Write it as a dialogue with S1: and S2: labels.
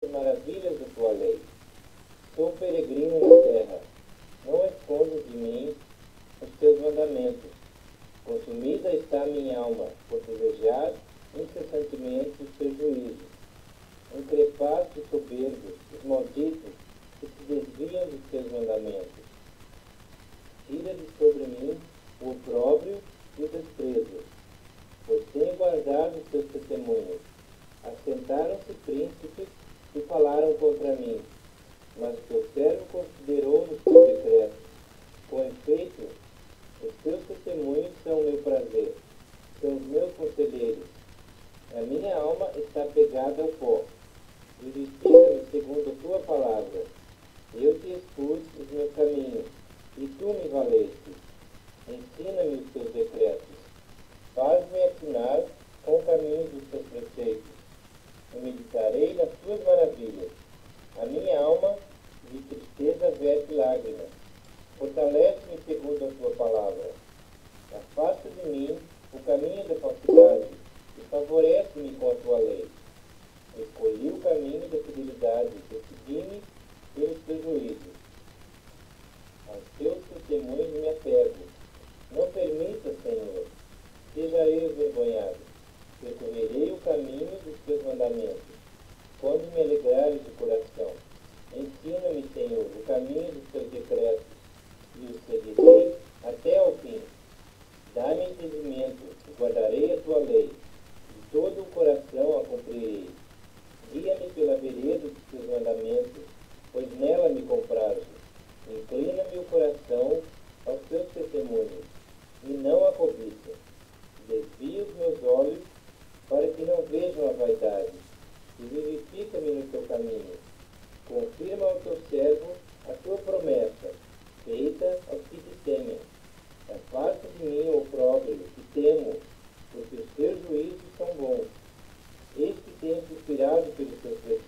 S1: as maravilhas da tua lei. Sou peregrino na terra. Não escondas de mim os teus mandamentos. Consumida está minha alma por desejar incessantemente os teus juízos. Increpados e soberbos, os malditos que se desviam dos teus mandamentos. Tira de sobre mim o opróbrio e o desprezo, pois tenho guardado os teus testemunhos. Assentaram-se príncipes e falaram contra mim, mas o teu servo considerou nos teus decretos. Com efeito, os teus testemunhos são o meu prazer, são os meus conselheiros. A minha alma está pegada ao pó. Vivifica-me segundo a tua palavra. Eu te expus os meus caminhos, e tu me valeste. Ensina-me os teus decretos. Faz-me atinar com o caminho dos teus preceitos. Eu meditarei nas tuas maravilhas. A minha alma de tristeza verte lágrimas. Fortalece-me segundo a tua palavra. Afasta de mim o caminho da falsidade e favorece-me com a tua lei. Escolhi o caminho da fidelidade, decidi-me pelos teus juízos. Aos teus testemunhos me apego. Não permita, Senhor, seja eu envergonhado. Percorrerei o caminho dos teus mandamentos, quando me alegrares o coração. Ensina-me, Senhor, o caminho dos teus decretos, e os seguirei até ao fim. Dá-me entendimento, e guardarei a tua lei. De todo o coração a cumprirei. Guia-me pela vereda dos teus mandamentos, pois nela me compraste. Inclina-me o coração aos teus testemunhos, e não a cobiça. Desvia os meus olhos para que não vejam a vaidade, e vivifica-me no teu caminho. Confirma ao teu servo a tua promessa, feita aos que te temem. Afasta de mim o opróbrio, que temo, porque os teus juízos são bons. Eis que tenho suspirado pelos teus preceitos.